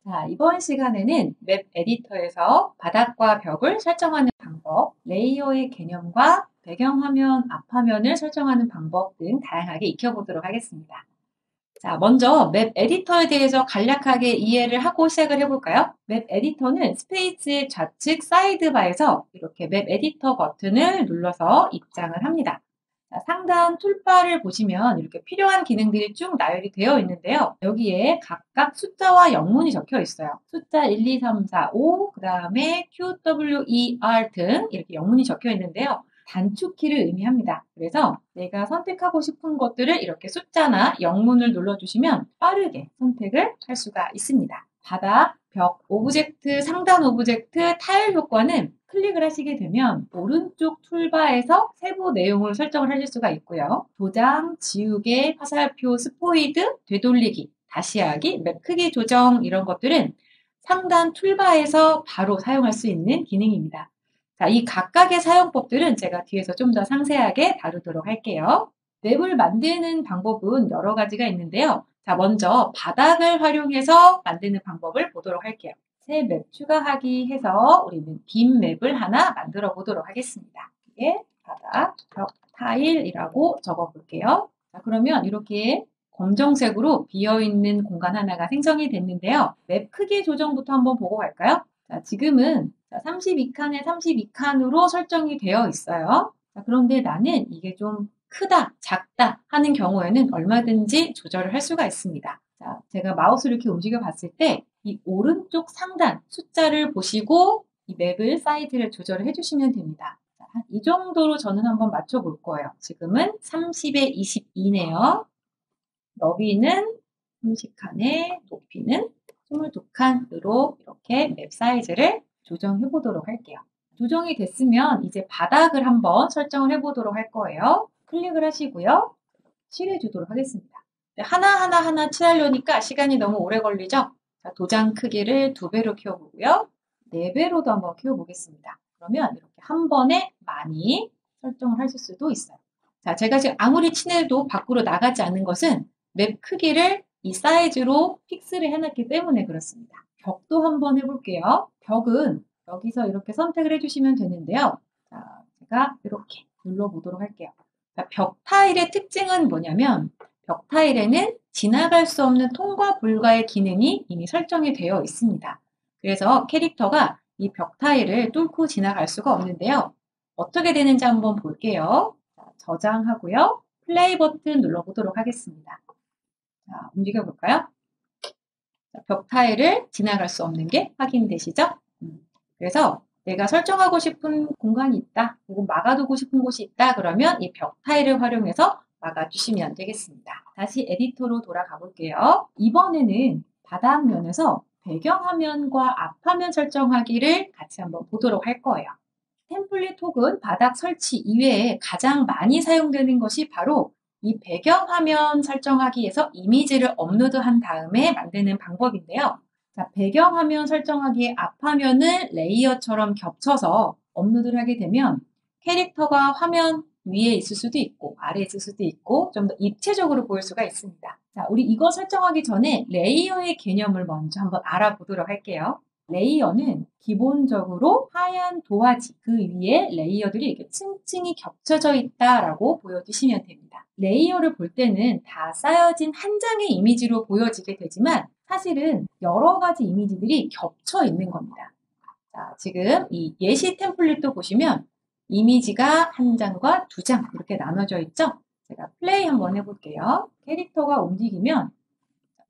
자, 이번 시간에는 맵 에디터에서 바닥과 벽을 설정하는 방법, 레이어의 개념과 배경화면, 앞화면을 설정하는 방법 등 다양하게 익혀보도록 하겠습니다. 자, 먼저 맵 에디터에 대해서 간략하게 이해를 하고 시작을 해볼까요? 맵 에디터는 스페이스의 좌측 사이드바에서 이렇게 맵 에디터 버튼을 눌러서 입장을 합니다. 자, 상단 툴바를 보시면 이렇게 필요한 기능들이 쭉 나열이 되어 있는데요. 여기에 각각 숫자와 영문이 적혀 있어요. 숫자 1, 2, 3, 4, 5, 그 다음에 Q, W, E, R 등 이렇게 영문이 적혀 있는데요. 단축키를 의미합니다. 그래서 내가 선택하고 싶은 것들을 이렇게 숫자나 영문을 눌러주시면 빠르게 선택을 할 수가 있습니다. 바닥, 벽, 오브젝트, 상단 오브젝트, 타일 효과는 클릭을 하시게 되면 오른쪽 툴바에서 세부 내용을 설정을 하실 수가 있고요. 도장, 지우개, 화살표, 스포이드, 되돌리기, 다시 하기, 맵 크기 조정 이런 것들은 상단 툴바에서 바로 사용할 수 있는 기능입니다. 자, 이 각각의 사용법들은 제가 뒤에서 좀 더 상세하게 다루도록 할게요. 맵을 만드는 방법은 여러 가지가 있는데요. 자, 먼저 바닥을 활용해서 만드는 방법을 보도록 할게요. 새 맵 추가하기 해서 우리는 빈 맵을 하나 만들어 보도록 하겠습니다. 이게 바닥, 벽, 타일이라고 적어 볼게요. 자, 그러면 이렇게 검정색으로 비어있는 공간 하나가 생성이 됐는데요. 맵 크기 조정부터 한번 보고 갈까요? 자, 지금은 32칸에 32칸으로 설정이 되어 있어요. 자, 그런데 나는 이게 좀 크다, 작다 하는 경우에는 얼마든지 조절을 할 수가 있습니다. 자, 제가 마우스를 이렇게 움직여 봤을 때 이 오른쪽 상단 숫자를 보시고 이 맵을 사이즈를 조절을 해주시면 됩니다. 자, 이 정도로 저는 한번 맞춰볼 거예요. 지금은 30에 22네요. 너비는 30칸에 높이는 22칸으로 이렇게 맵 사이즈를 조정해 보도록 할게요. 조정이 됐으면 이제 바닥을 한번 설정을 해 보도록 할 거예요. 클릭을 하시고요. 칠해 주도록 하겠습니다. 하나하나 칠하려니까 시간이 너무 오래 걸리죠? 자, 도장 크기를 2배로 키워보고요. 4배로도 한번 키워보겠습니다. 그러면 이렇게 한 번에 많이 설정을 하실 수도 있어요. 자, 제가 지금 아무리 칠해도 밖으로 나가지 않는 것은 맵 크기를 이 사이즈로 픽스를 해놨기 때문에 그렇습니다. 벽도 한번 해볼게요. 벽은 여기서 이렇게 선택을 해주시면 되는데요. 자, 제가 이렇게 눌러보도록 할게요. 자, 벽 타일의 특징은 뭐냐면 벽 타일에는 지나갈 수 없는 통과 불가의 기능이 이미 설정이 되어 있습니다. 그래서 캐릭터가 이 벽 타일을 뚫고 지나갈 수가 없는데요. 어떻게 되는지 한번 볼게요. 자, 저장하고요. 플레이 버튼 눌러보도록 하겠습니다. 자, 움직여볼까요? 자, 벽 타일을 지나갈 수 없는 게 확인되시죠? 그래서 내가 설정하고 싶은 공간이 있다, 혹은 막아두고 싶은 곳이 있다 그러면 이 벽 타일을 활용해서 막아주시면 되겠습니다. 다시 에디터로 돌아가 볼게요. 이번에는 바닥면에서 배경화면과 앞화면 설정하기를 같이 한번 보도록 할 거예요. 템플릿 혹은 바닥 설치 이외에 가장 많이 사용되는 것이 바로 이 배경화면 설정하기에서 이미지를 업로드한 다음에 만드는 방법인데요. 자, 배경화면 설정하기의 앞화면을 레이어처럼 겹쳐서 업로드를 하게 되면 캐릭터가 화면 위에 있을 수도 있고 아래에 있을 수도 있고 좀 더 입체적으로 보일 수가 있습니다. 자, 우리 이거 설정하기 전에 레이어의 개념을 먼저 한번 알아보도록 할게요. 레이어는 기본적으로 하얀 도화지 그 위에 레이어들이 이렇게 층층이 겹쳐져 있다라고 보여주시면 됩니다. 레이어를 볼 때는 다 쌓여진 한 장의 이미지로 보여지게 되지만 사실은 여러 가지 이미지들이 겹쳐 있는 겁니다. 자, 지금 이 예시 템플릿도 보시면 이미지가 한 장과 2장 이렇게 나눠져 있죠? 제가 플레이 한번 해볼게요. 캐릭터가 움직이면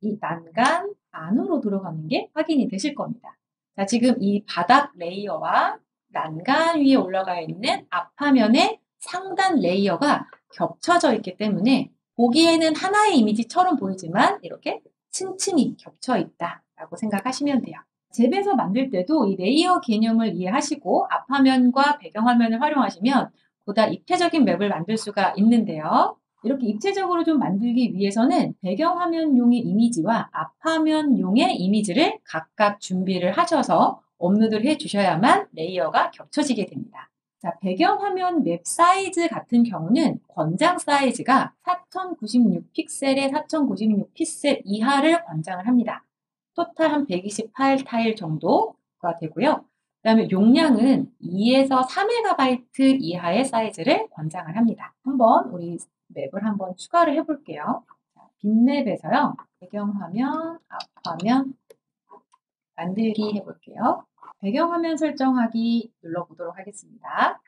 이 난간 안으로 들어가는 게 확인이 되실 겁니다. 자, 지금 이 바닥 레이어와 난간 위에 올라가 있는 앞화면의 상단 레이어가 겹쳐져 있기 때문에 보기에는 하나의 이미지처럼 보이지만 이렇게 층층이 겹쳐 있다라고 생각하시면 돼요. 잽에서 만들 때도 이 레이어 개념을 이해하시고 앞화면과 배경화면을 활용하시면 보다 입체적인 맵을 만들 수가 있는데요. 이렇게 입체적으로 좀 만들기 위해서는 배경화면용의 이미지와 앞화면용의 이미지를 각각 준비를 하셔서 업로드를 해주셔야만 레이어가 겹쳐지게 됩니다. 자, 배경화면 맵 사이즈 같은 경우는 권장 사이즈가 4096픽셀에 4096픽셀 이하를 권장을 합니다. 토탈 한 128 타일 정도가 되고요. 그다음에 용량은 2에서 4MB 이하의 사이즈를 권장을 합니다. 한번 우리 맵을 한번 추가를 해볼게요. 빈맵에서요. 배경화면, 앞화면 만들기 해볼게요. 배경화면 설정하기 눌러보도록 하겠습니다.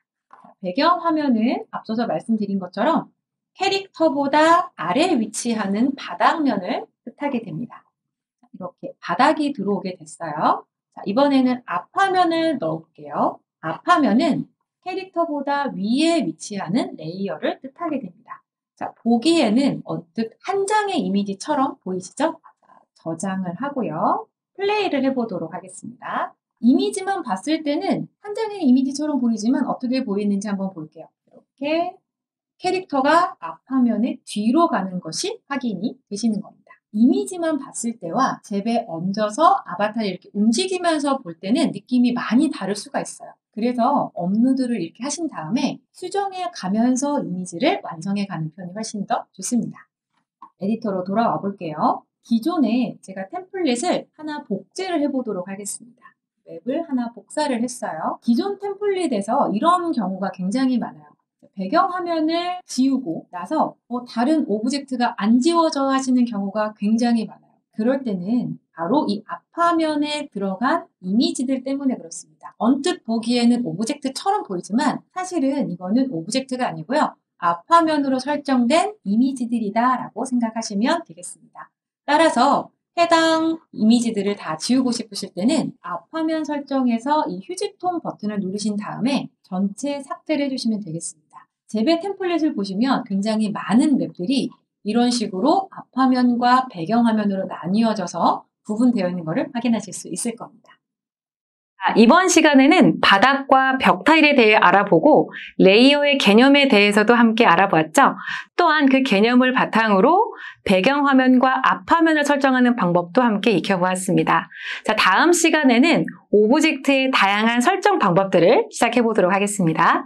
배경화면은 앞서서 말씀드린 것처럼 캐릭터보다 아래에 위치하는 바닥면을 뜻하게 됩니다. 이렇게 바닥이 들어오게 됐어요. 자, 이번에는 앞화면을 넣어볼게요. 앞화면은 캐릭터보다 위에 위치하는 레이어를 뜻하게 됩니다. 자, 보기에는 언뜻 한 장의 이미지처럼 보이시죠? 자, 저장을 하고요. 플레이를 해보도록 하겠습니다. 이미지만 봤을 때는 한 장의 이미지처럼 보이지만 어떻게 보이는지 한번 볼게요. 이렇게 캐릭터가 앞화면에 뒤로 가는 것이 확인이 되시는 겁니다. 이미지만 봤을 때와 잽에 얹어서 아바타를 이렇게 움직이면서 볼 때는 느낌이 많이 다를 수가 있어요. 그래서 업로드를 이렇게 하신 다음에 수정해 가면서 이미지를 완성해 가는 편이 훨씬 더 좋습니다. 에디터로 돌아와 볼게요. 기존에 제가 템플릿을 하나 복제를 해보도록 하겠습니다. 맵을 하나 복사를 했어요. 기존 템플릿에서 이런 경우가 굉장히 많아요. 배경화면을 지우고 나서 다른 오브젝트가 안 지워져 하시는 경우가 굉장히 많아요. 그럴 때는 바로 이 앞화면에 들어간 이미지들 때문에 그렇습니다. 언뜻 보기에는 오브젝트처럼 보이지만 사실은 이거는 오브젝트가 아니고요. 앞화면으로 설정된 이미지들이다라고 생각하시면 되겠습니다. 따라서 해당 이미지들을 다 지우고 싶으실 때는 앞화면 설정에서 이 휴지통 버튼을 누르신 다음에 전체 삭제를 해주시면 되겠습니다. 잽의 템플릿을 보시면 굉장히 많은 맵들이 이런 식으로 앞화면과 배경화면으로 나뉘어져서 구분되어 있는 것을 확인하실 수 있을 겁니다. 이번 시간에는 바닥과 벽 타일에 대해 알아보고 레이어의 개념에 대해서도 함께 알아보았죠. 또한 그 개념을 바탕으로 배경화면과 앞화면을 설정하는 방법도 함께 익혀보았습니다. 자, 다음 시간에는 오브젝트의 다양한 설정 방법들을 시작해 보도록 하겠습니다.